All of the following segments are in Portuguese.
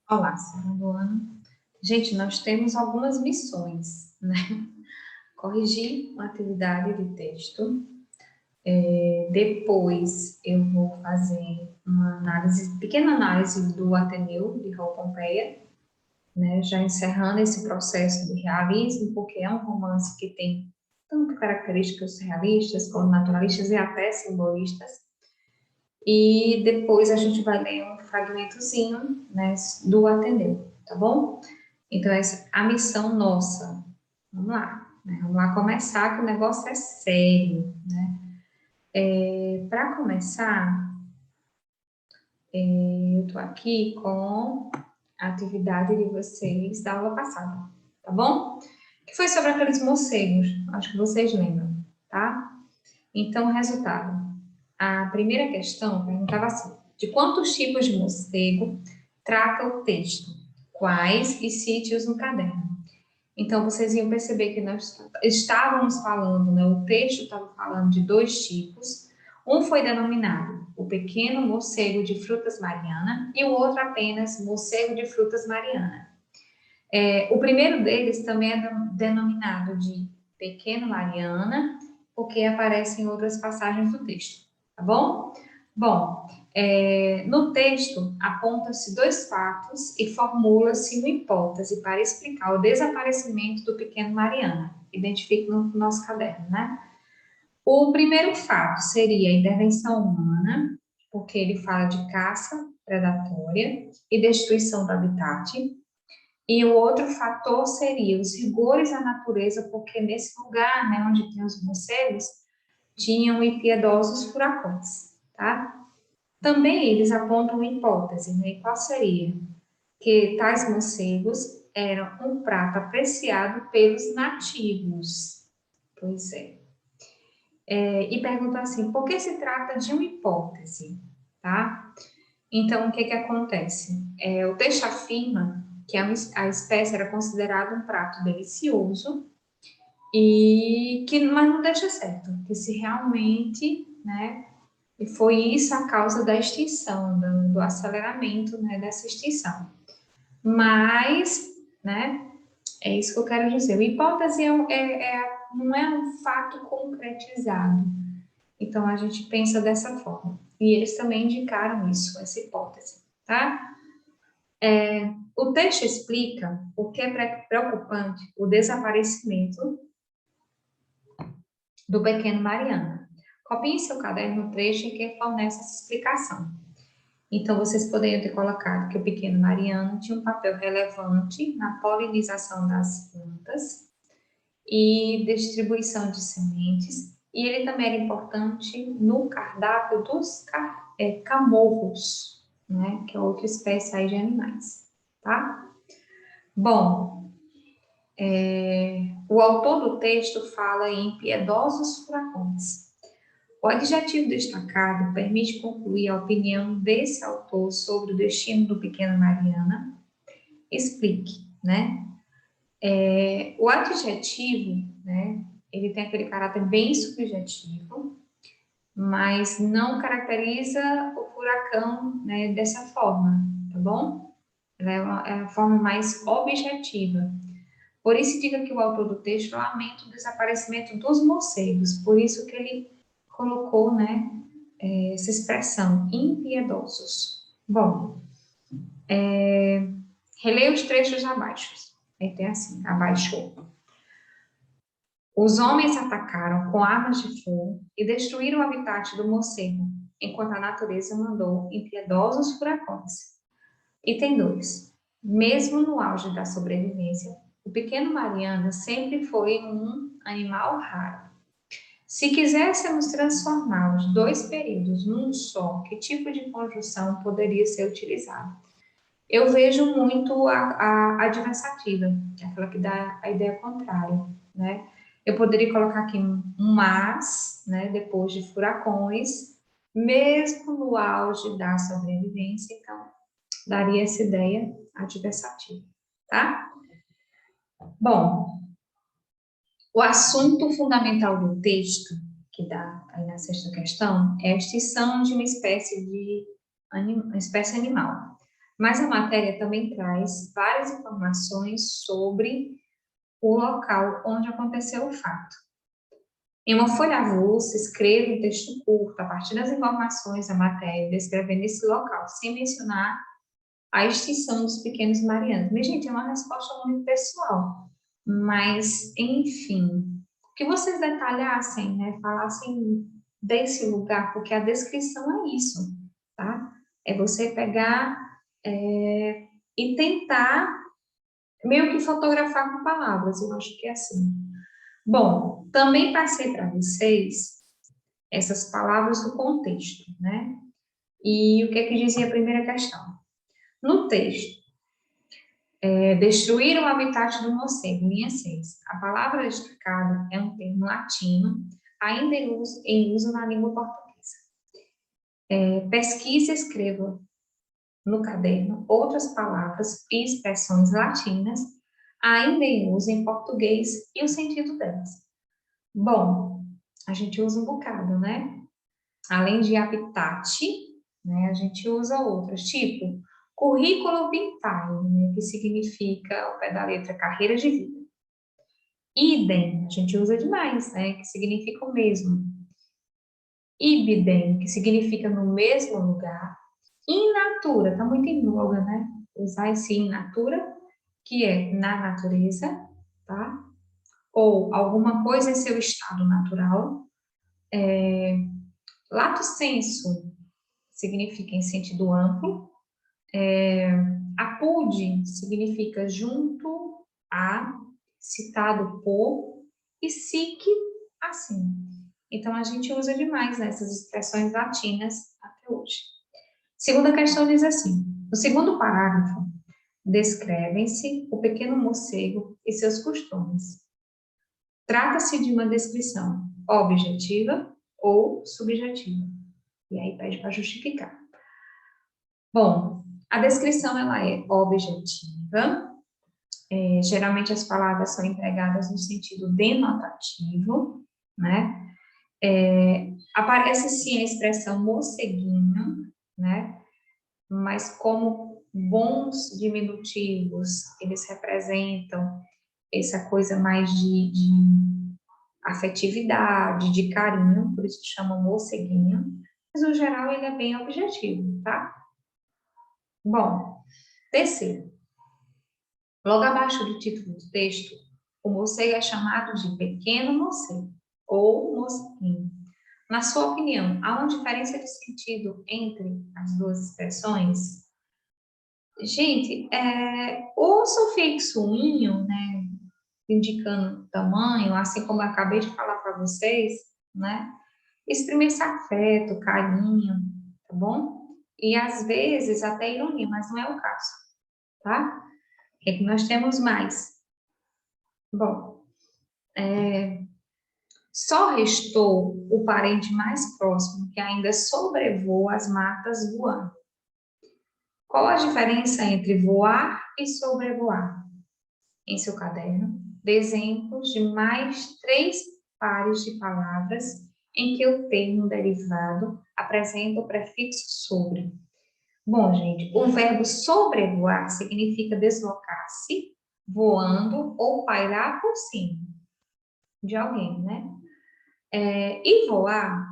Olá, segundo ano. Gente, nós temos algumas missões, né? Corrigir uma atividade de texto. Depois eu vou fazer uma análise, pequena análise do Ateneu de Raul Pompeia, né? Já encerrando esse processo de realismo, porque é um romance que tem tanto características realistas como naturalistas e até simbolistas. E depois a gente vai ler um fragmentozinho, né, do Ateneu, tá bom? Então, essa é a missão nossa. Vamos lá, né? Vamos lá começar, que o negócio é sério, né? Para começar, eu estou aqui com a atividade de vocês da aula passada, tá bom? Que foi sobre aqueles morcegos, acho que vocês lembram, tá? Então, o resultado. A primeira questão perguntava assim: de quantos tipos de morcego trata o texto? Quais e cite-os no caderno? Então, vocês iam perceber que nós estávamos falando, né, o texto estava falando de dois tipos. Um foi denominado o pequeno morcego de frutas mariana e o outro apenas morcego de frutas mariana. O primeiro deles também é denominado de pequeno mariana, porque aparece em outras passagens do texto, tá bom? Bom, no texto apontam-se dois fatos e formula-se uma hipótese para explicar o desaparecimento do pequeno Mariana. Identifique no nosso caderno, né? O primeiro fato seria a intervenção humana, porque ele fala de caça predatória e destruição do habitat. E o outro fator seria os rigores à natureza, porque nesse lugar, né, onde tem os morcegos, tinham impiedosos furacões, tá? Também eles apontam uma hipótese, né? Qual seria? Que tais morcegos eram um prato apreciado pelos nativos. Pois é. E pergunta assim, por que se trata de uma hipótese, tá? Então, o que que acontece? O texto afirma que a espécie era considerada um prato delicioso e que, mas não deixa certo, que se realmente, né, e foi isso a causa da extinção, do aceleramento, né, dessa extinção. Mas, né, é isso que eu quero dizer. A hipótese não é um fato concretizado. Então, a gente pensa dessa forma. E eles também indicaram isso, essa hipótese, tá? O texto explica o que é preocupante o desaparecimento do pequeno Mariana. Copie em seu caderno o trecho em que fornece essa explicação. Então, vocês poderiam ter colocado que o pequeno Mariano tinha um papel relevante na polinização das plantas e distribuição de sementes, e ele também era importante no cardápio dos camurros, né, que é outra espécie aí de animais, tá? Bom, o autor do texto fala em piedosos furacões. O adjetivo destacado permite concluir a opinião desse autor sobre o destino do pequeno Mariana. Explique, né? O adjetivo, né, ele tem aquele caráter bem subjetivo, mas não caracteriza o furacão, né, dessa forma, tá bom? Ela é uma forma mais objetiva. Por isso diga que o autor do texto lamenta o desaparecimento dos morcegos, por isso que ele colocou, né, essa expressão, impiedosos. Bom, releia os trechos abaixo. Aí tem assim, abaixo. Os homens atacaram com armas de fogo e destruíram o habitat do morcego, enquanto a natureza mandou impiedosos furacões. Item 2. Mesmo no auge da sobrevivência, o pequeno Mariana sempre foi um animal raro. Se quiséssemos transformar os dois períodos num só, que tipo de conjunção poderia ser utilizado? Eu vejo muito a adversativa, aquela que dá a ideia contrária, né? Eu poderia colocar aqui um mas, né, depois de furacões, mesmo no auge da sobrevivência, então, daria essa ideia adversativa, tá? Bom, o assunto fundamental do texto, que dá aí na sexta questão, é a extinção de uma espécie animal. Mas a matéria também traz várias informações sobre o local onde aconteceu o fato. Em uma folha avulsa, escreva um texto curto a partir das informações da matéria, descrevendo esse local, sem mencionar a extinção dos pequenos marianos. Mas, gente, é uma resposta muito pessoal. Mas, enfim, que vocês detalhassem, né? Falassem desse lugar, porque a descrição é isso, tá? É você pegar e tentar meio que fotografar com palavras, eu acho que é assim. Bom, também passei para vocês essas palavras do contexto, né? E o que é que dizia a primeira questão? No texto, destruir o habitat do morcego, linha 6. A palavra destacada é um termo latino, ainda em uso na língua portuguesa. Pesquise e escreva no caderno outras palavras e expressões latinas, ainda em uso em português e o sentido delas. Bom, a gente usa um bocado, né? Além de habitat, né, a gente usa outras, tipo currículo vitae, né, que significa, ao pé da letra, carreira de vida. Idem, a gente usa demais, né, que significa o mesmo. Ibidem, que significa no mesmo lugar. In natura, tá muito em voga, né? Usar esse in natura, que é na natureza, tá? Ou alguma coisa em seu estado natural. Lato sensu significa em sentido amplo. Apude significa junto a, citado por, e sic, assim. Então, a gente usa demais essas expressões latinas até hoje. Segunda questão diz assim: no segundo parágrafo, descrevem-se o pequeno morcego e seus costumes. Trata-se de uma descrição objetiva ou subjetiva. E aí pede para justificar. Bom, a descrição ela é objetiva. Geralmente as palavras são empregadas no sentido denotativo, né? Aparece sim a expressão morceguinho, né? Mas como bons diminutivos, eles representam essa coisa mais de afetividade, de carinho, por isso que chamam morceguinho, mas no geral ele é bem objetivo, tá? Bom, terceiro, logo abaixo do título do texto, o morcego é chamado de pequeno morcego ou morceguinho. Na sua opinião, há uma diferença de sentido entre as duas expressões? Gente, o sufixo inho, né, indicando tamanho, assim como eu acabei de falar para vocês, né, exprime esse afeto, carinho, tá bom? E às vezes até ironia, mas não é o caso, tá? O que é que nós temos mais? Bom, só restou o parente mais próximo que ainda sobrevoa as matas voando. Qual a diferença entre voar e sobrevoar? Em seu caderno, dê exemplos de mais 3 pares de palavras em que o termo derivado apresenta o prefixo sobre. Bom, gente, o verbo sobrevoar significa deslocar-se, voando ou pairar por cima de alguém, né? E voar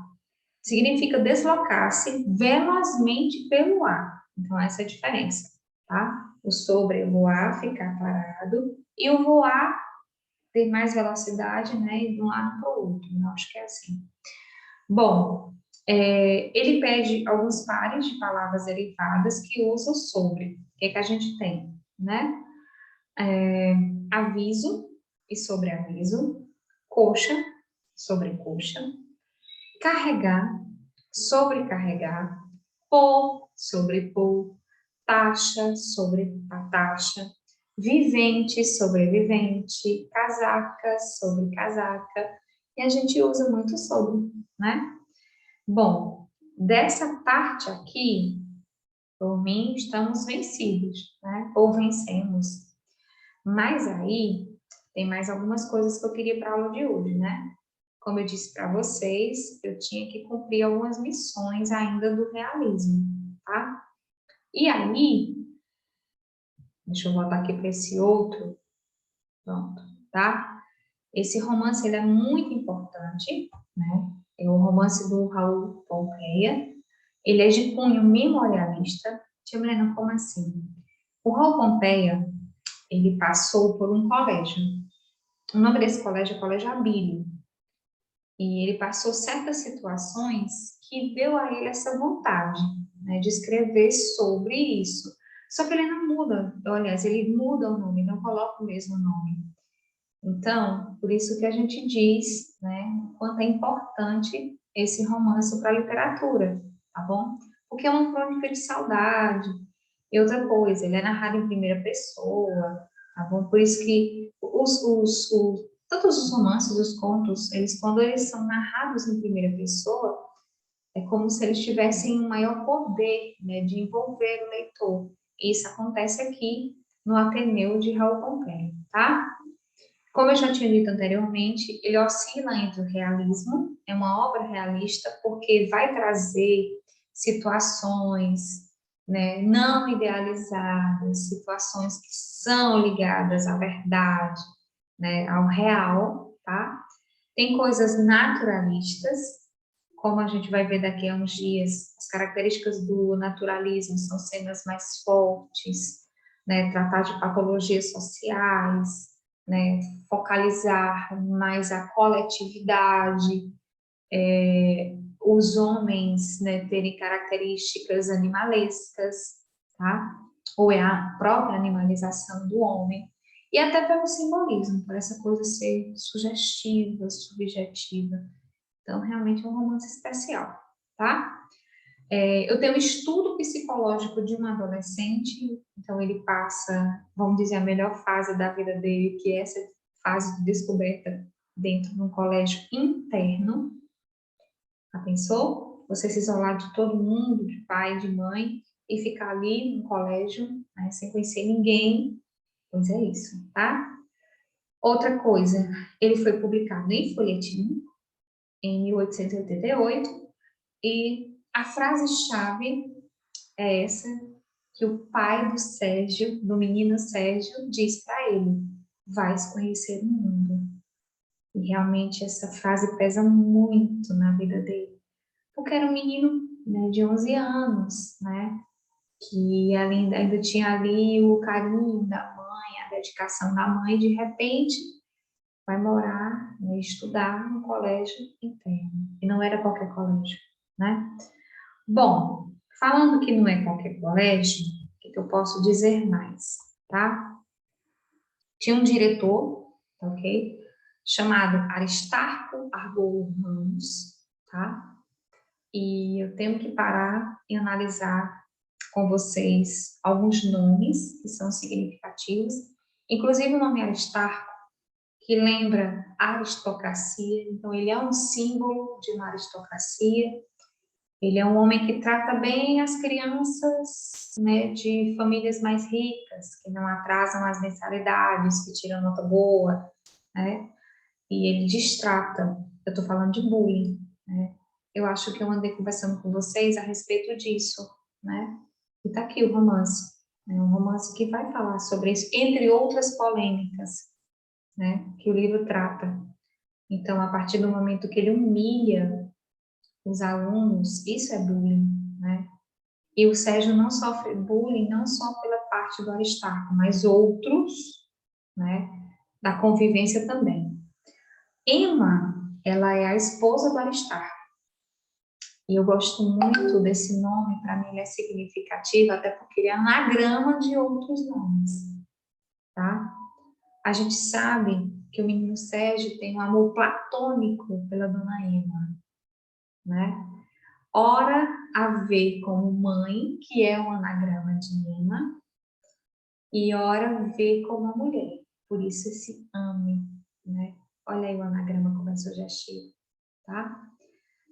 significa deslocar-se velozmente pelo ar. Então, essa é a diferença, tá? O sobrevoar, ficar parado, e o voar, ter mais velocidade, né? E de um lado para o outro. Eu acho que é assim. Bom, ele pede alguns pares de palavras derivadas que usam sobre. O que é que a gente tem, né? Aviso e sobreaviso, coxa, sobrecoxa, carregar, sobrecarregar, pôr, sobrepor, taxa, sobre a taxa, vivente, sobrevivente, casaca, sobre casaca, e a gente usa muito sobre, né? Bom, dessa parte aqui, por mim, estamos vencidos, né? Ou vencemos. Mas aí, tem mais algumas coisas que eu queria para a aula de hoje, né? Como eu disse para vocês, eu tinha que cumprir algumas missões ainda do realismo, tá? E aí, Deixa eu voltar aqui para esse outro. Pronto, tá? Esse romance, ele é muito importante, né? É o romance do Raul Pompeia. Ele é de cunho memorialista. Tia Milena, como assim? O Raul Pompeia, ele passou por um colégio. O nome desse colégio é Colégio Abílio. E ele passou certas situações que deu a ele essa vontade, né, de escrever sobre isso. Só que ele não muda, aliás, ele muda o nome, não coloca o mesmo nome. Então, por isso que a gente diz, né, o quanto é importante esse romance para a literatura, tá bom? Porque é uma crônica de saudade. E outra coisa, ele é narrado em primeira pessoa, tá bom? Por isso que todos os romances, os contos, eles, quando eles são narrados em primeira pessoa, é como se eles tivessem um maior poder, né, de envolver o leitor. Isso acontece aqui no Ateneu de Raul Pompeia, tá? Como eu já tinha dito anteriormente, ele oscila entre o realismo, é uma obra realista, porque vai trazer situações, né, não idealizadas, situações que são ligadas à verdade, né, ao real, tá? Tem coisas naturalistas, como a gente vai ver daqui a uns dias, as características do naturalismo são cenas mais fortes, né, tratar de patologias sociais, né, focalizar mais a coletividade, os homens, né, terem características animalescas, tá? Ou é a própria animalização do homem, e até pelo simbolismo, por essa coisa ser sugestiva, subjetiva. Então, realmente é um romance especial, tá? Eu tenho um estudo psicológico de um adolescente, então ele passa, vamos dizer, a melhor fase da vida dele, que é essa fase de descoberta dentro de um colégio interno. Já pensou? Você se isolar de todo mundo, de pai, de mãe, e ficar ali no colégio, né, sem conhecer ninguém. Pois é isso, tá? Outra coisa, ele foi publicado em folhetim, em 1888, e a frase-chave é essa que o pai do Sérgio, do menino Sérgio, diz para ele: vais conhecer o mundo. E realmente essa frase pesa muito na vida dele, porque era um menino, né, de 11 anos, né, que ainda tinha ali o carinho da mãe, a dedicação da mãe, e de repente vai morar, né, estudar no colégio interno. E não era qualquer colégio, né? Bom, falando que não é qualquer colégio, o que eu posso dizer mais, tá? Tinha um diretor, tá, ok? Chamado Aristarco Arbolo Ramos, tá? E eu tenho que parar e analisar com vocês alguns nomes que são significativos, inclusive o nome Aristarco, que lembra aristocracia, então ele é um símbolo de uma aristocracia. Ele é um homem que trata bem as crianças, né, de famílias mais ricas, que não atrasam as mensalidades, que tiram nota boa, né? E ele destrata. Eu estou falando de bullying, né? Eu acho que eu andei conversando com vocês a respeito disso, né? E tá aqui o romance, né? Um romance que vai falar sobre isso, entre outras polêmicas, né? Que o livro trata. Então, a partir do momento que ele humilha os alunos, isso é bullying, né? E o Sérgio não sofre bullying não só pela parte do Aristarco, mas outros, né, da convivência também. Emma, ela é a esposa do Aristarco. E eu gosto muito desse nome, para mim ele é significativo, até porque ele é anagrama de outros nomes, tá? A gente sabe que o menino Sérgio tem um amor platônico pela dona Emma, né? Ora a ver como mãe, que é um anagrama de Emma, e ora ver como mulher. Por isso esse ame, né? Olha aí o anagrama como é sugestivo, tá?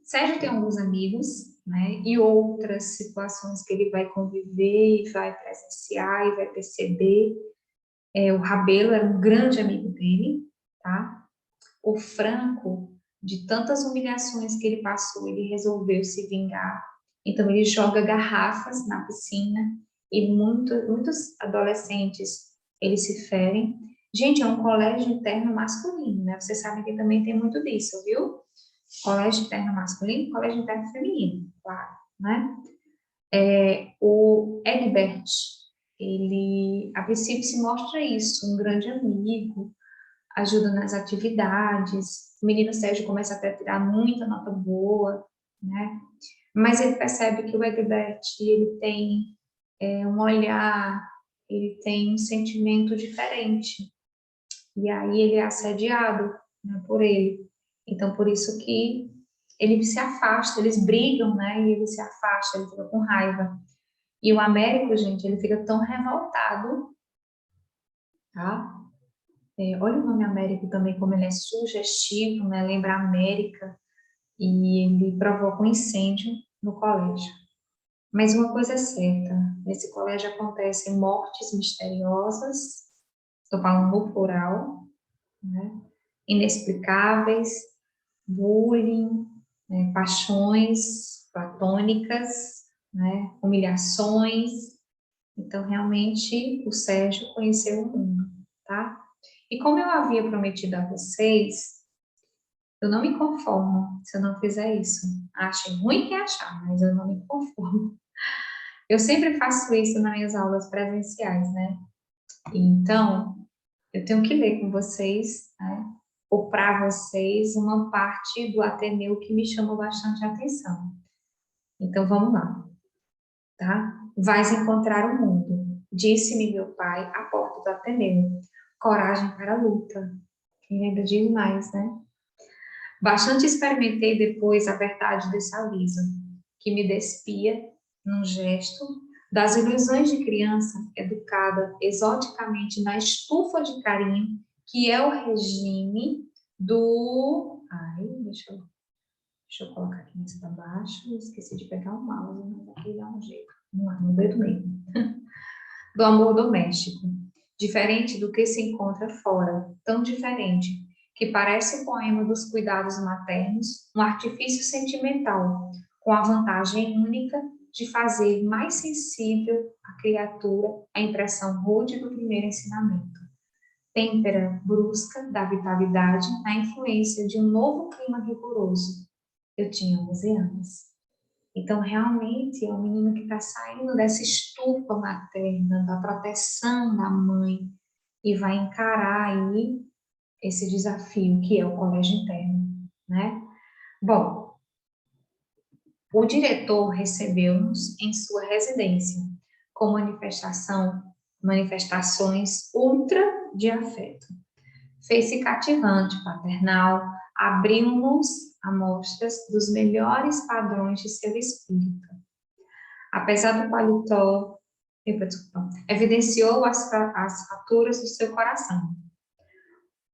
Sérgio tem alguns amigos, né? E outras situações que ele vai conviver e vai presenciar e vai perceber. O Rabelo era um grande amigo dele, tá? O Franco, de tantas humilhações que ele passou, ele resolveu se vingar. Então ele joga garrafas na piscina e muitos adolescentes, eles se ferem. Gente, é um colégio interno masculino, né? Vocês sabem que também tem muito disso, viu? Colégio interno masculino, colégio interno feminino, claro, né? O Egbert, ele, a princípio, se mostra isso, um grande amigo, ajuda nas atividades, o menino Sérgio começa até a tirar muita nota boa, né? Mas ele percebe que o Egbert, ele tem um olhar, ele tem um sentimento diferente, e aí ele é assediado, né, por ele. Então, por isso que ele se afasta, eles brigam, né, e ele se afasta, ele fica com raiva. E o Américo, gente, ele fica tão revoltado, tá? Olha o nome Américo também, como ele é sugestivo, né? Lembra América, e ele provoca um incêndio no colégio. Mas uma coisa é certa, nesse colégio acontecem mortes misteriosas, estou falando no plural, né? Inexplicáveis, bullying, né? Paixões platônicas, né? Humilhações. Então, realmente, o Sérgio conheceu o mundo, tá? E como eu havia prometido a vocês, eu não me conformo se eu não fizer isso. Achem ruim que achar, mas eu não me conformo. Eu sempre faço isso nas minhas aulas presenciais, né? Então, eu tenho que ler com vocês, né? Ou para vocês, uma parte do Ateneu que me chamou bastante atenção. Então, vamos lá, tá? Vais encontrar o mundo, disse-me meu pai à porta do Ateneu. Coragem para a luta. Quem lembra demais, né? Bastante experimentei depois a verdade desse aviso, que me despia, num gesto, das ilusões de criança educada exoticamente na estufa de carinho, que é o regime do... Ai, deixa eu colocar aqui mais para baixo, esqueci de pegar o mouse, mas aqui dá um jeito. Vamos lá, no dedo mesmo. Do amor doméstico, diferente do que se encontra fora, tão diferente, que parece o poema dos cuidados maternos, um artifício sentimental, com a vantagem única de fazer mais sensível a criatura à impressão rude do primeiro ensinamento. Têmpera brusca da vitalidade na influência de um novo clima rigoroso. Eu tinha 11 anos. Então, realmente, é um menino que está saindo dessa estufa materna, da proteção da mãe, e vai encarar aí esse desafio que é o colégio interno, né? Bom, o diretor recebeu-nos em sua residência, com manifestações ultra de afeto. Fez-se cativante, paternal, abriu-nos amostras dos melhores padrões de seu espírito. Apesar do paletó, evidenciou as fraturas do seu coração.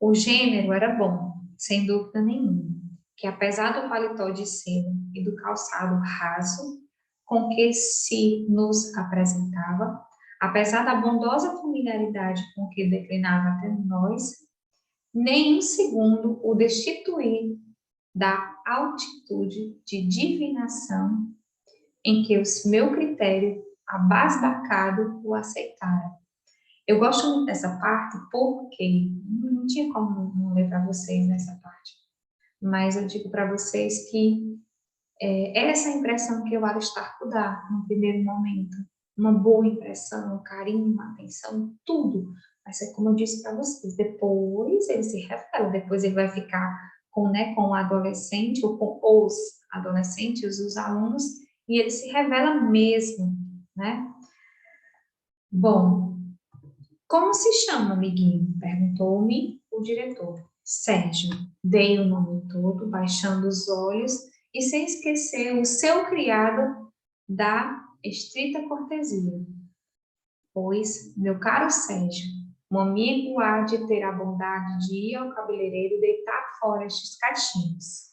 O gênero era bom, sem dúvida nenhuma, que apesar do paletó de seda e do calçado raso com que se nos apresentava, apesar da bondosa familiaridade com que declinava até nós, nem um segundo o destituir da altitude de divinação em que o meu critério abasbacado o aceitara. Eu gosto muito dessa parte porque não tinha como não ler para vocês nessa parte, mas eu digo para vocês que essa impressão que o Aristarco dá no primeiro momento, uma boa impressão, um carinho, uma atenção, tudo. Mas é como eu disse para vocês, depois ele se revela, depois ele vai ficar com o adolescente ou com os adolescentes, os alunos, e ele se revela mesmo, né? Bom, como se chama, amiguinho? Perguntou-me o diretor. Sérgio. Dei o nome todo, baixando os olhos e sem esquecer o seu criado da estrita cortesia. Pois, meu caro Sérgio, um amigo há de ter a bondade de ir ao cabeleireiro e deitar fora estes cachinhos.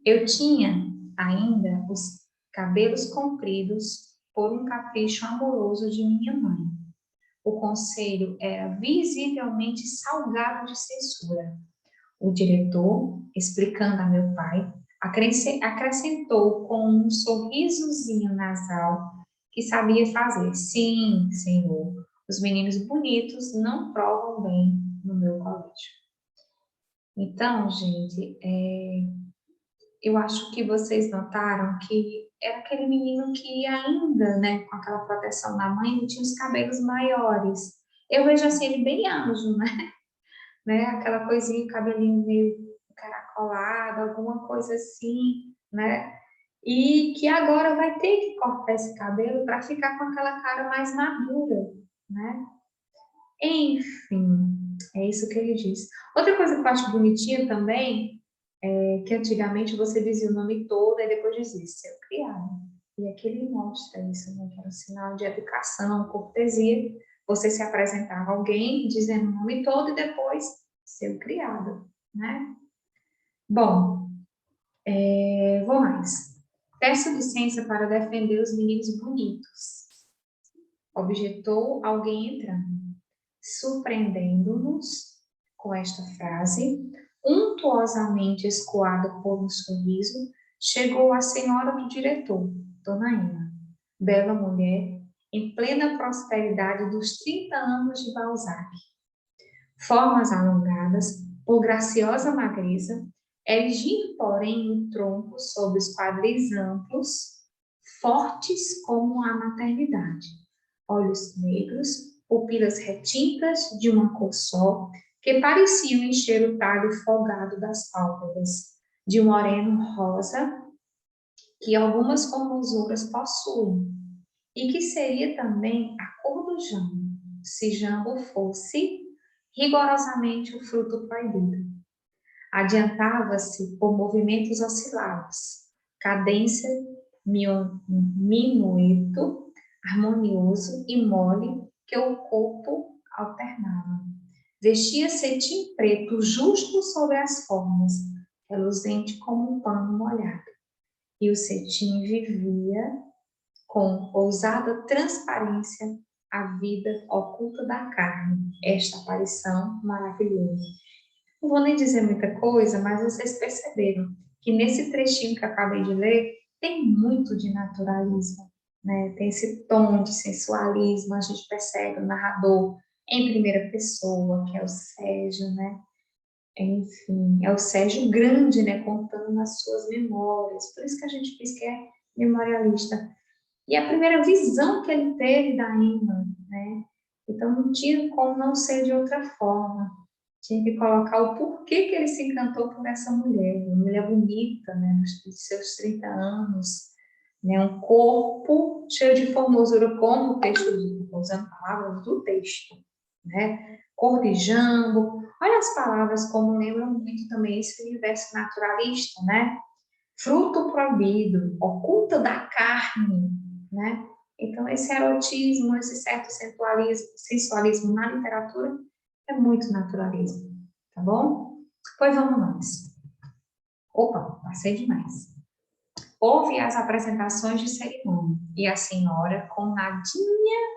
Eu tinha ainda os cabelos compridos por um capricho amoroso de minha mãe. O conselho era visivelmente salgado de censura. O diretor, explicando a meu pai, acrescentou com um sorrisozinho nasal que sabia fazer. Sim, Senhor, os meninos bonitos não provam bem no meu colégio. Então, gente, eu acho que vocês notaram que era aquele menino que ainda, né, com aquela proteção da mãe, ele tinha os cabelos maiores. Eu vejo assim, ele bem anjo, né? Aquela coisinha, cabelinho meio encaracolado, alguma coisa assim, né? E que agora vai ter que cortar esse cabelo para ficar com aquela cara mais madura, né? Enfim, é isso que ele diz. Outra coisa que eu acho bonitinha também é que antigamente você dizia o nome todo e depois dizia seu criado. E aqui ele mostra isso, né? Que era um sinal de educação, cortesia. Você se apresentava a alguém dizendo o nome todo e depois seu criado, né? Bom, vou mais. Peço licença para defender os meninos bonitos. Objetou alguém entrando, surpreendendo-nos com esta frase, untuosamente escoado por um sorriso, chegou a senhora do diretor, Dona Emma, bela mulher, em plena prosperidade dos 30 anos de Balzac. Formas alongadas, por graciosa magreza, erigindo, porém, um tronco sobre os quadris amplos, fortes como a maternidade. Olhos negros, pupilas retintas de uma cor só, que pareciam encher o talho folgado das pálpebras, de um moreno rosa, que algumas formosuras possuem, e que seria também a cor do jambo, se jambo fosse rigorosamente o fruto proibido. Adiantava-se por movimentos oscilados, cadência, minueto, harmonioso e mole que o corpo alternava. Vestia cetim preto justo sobre as formas, reluzente como um pano molhado. E o cetim vivia com ousada transparência a vida oculta da carne, esta aparição maravilhosa. Não vou nem dizer muita coisa, mas vocês perceberam que nesse trechinho que eu acabei de ler, tem muito de naturalismo, né? Tem esse tom de sensualismo, a gente percebe o narrador em primeira pessoa, que é o Sérgio, né? Enfim, é o Sérgio Grande, né? Contando as suas memórias, por isso que a gente diz que é memorialista. E a primeira visão que ele teve da Emma, né? Então não tinha como não ser de outra forma. Tinha que colocar o porquê que ele se encantou por essa mulher, uma mulher bonita, né, nos seus 30 anos, né, um corpo cheio de formosura, como o texto diz, usando palavras do texto, né, cor de jambo. Olha as palavras como lembram muito também esse universo naturalista, né? Fruto proibido, oculta da carne, né? Então, esse erotismo, esse certo sensualismo na literatura é muito naturalismo, tá bom? Pois vamos nós. Opa, passei demais. Houve as apresentações de cerimônia e a senhora, com nadinha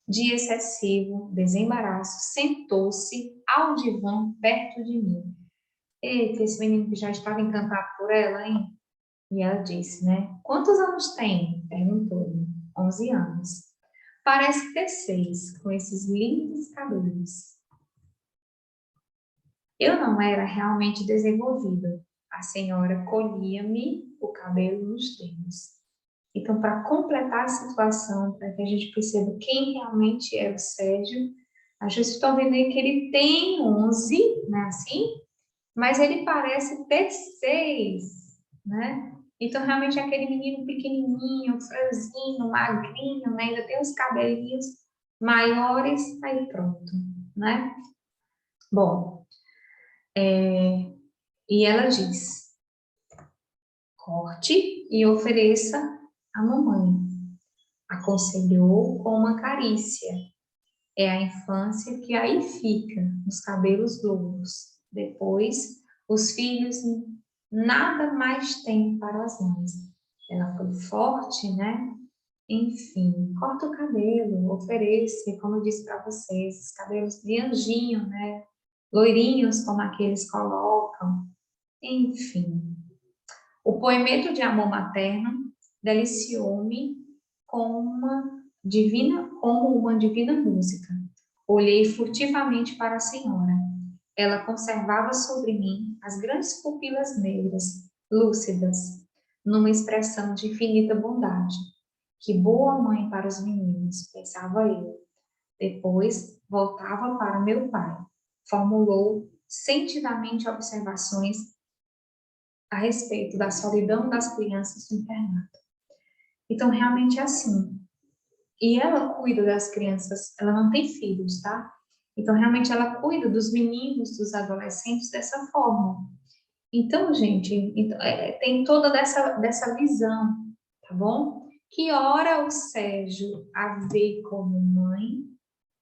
de excessivo desembaraço, sentou-se ao divã perto de mim. Eita, esse menino que já estava encantado por ela, hein? E ela disse, né? Quantos anos tem? Perguntou-me. 11 anos. Parece ter 6, com esses lindos cabelos. Eu não era realmente desenvolvida. A senhora colhia-me o cabelo nos dedos. Então, para completar a situação, para que a gente perceba quem realmente é o Sérgio, a gente está vendo aí que ele tem 11, né, assim, mas ele parece ter 6, né? Então, realmente, é aquele menino pequenininho, franzino, magrinho, né? Ainda tem os cabelinhos maiores, aí pronto, né? Bom, e ela diz, corte e ofereça à mamãe. Aconselhou com uma carícia. É a infância que aí fica, nos cabelos louros. Depois, os filhos nada mais têm para as mães. Ela foi forte, né? Enfim, corta o cabelo, ofereça, como eu disse para vocês, os cabelos de anjinho, né? Loirinhos, como aqueles colocam. Enfim, o poemeto de amor materno deliciou-me como uma divina música. Olhei furtivamente para a senhora. Ela conservava sobre mim as grandes pupilas negras, lúcidas, numa expressão de infinita bondade. Que boa mãe para os meninos, pensava eu. Depois, voltava para meu pai. Formulou sentidamente observações a respeito da solidão das crianças do internato. Então, realmente é assim. E ela cuida das crianças, ela não tem filhos, tá? Então, realmente, ela cuida dos meninos, dos adolescentes dessa forma. Então, gente, tem toda dessa visão, tá bom? Que ora o Sérgio a vê como mãe,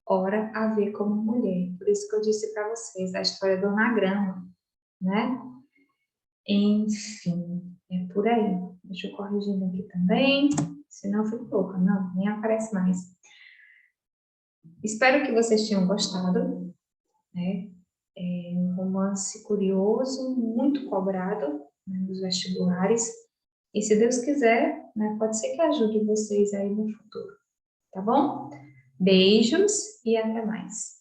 ora a vê como mulher. Por isso que eu disse para vocês a história do anagrama, né? Enfim, é por aí. Deixa eu corrigir aqui também, senão eu fico louca. Não, nem aparece mais. Espero que vocês tenham gostado, né? É um romance curioso, muito cobrado, né, nos vestibulares. E se Deus quiser, né, pode ser que ajude vocês aí no futuro, tá bom? Beijos e até mais.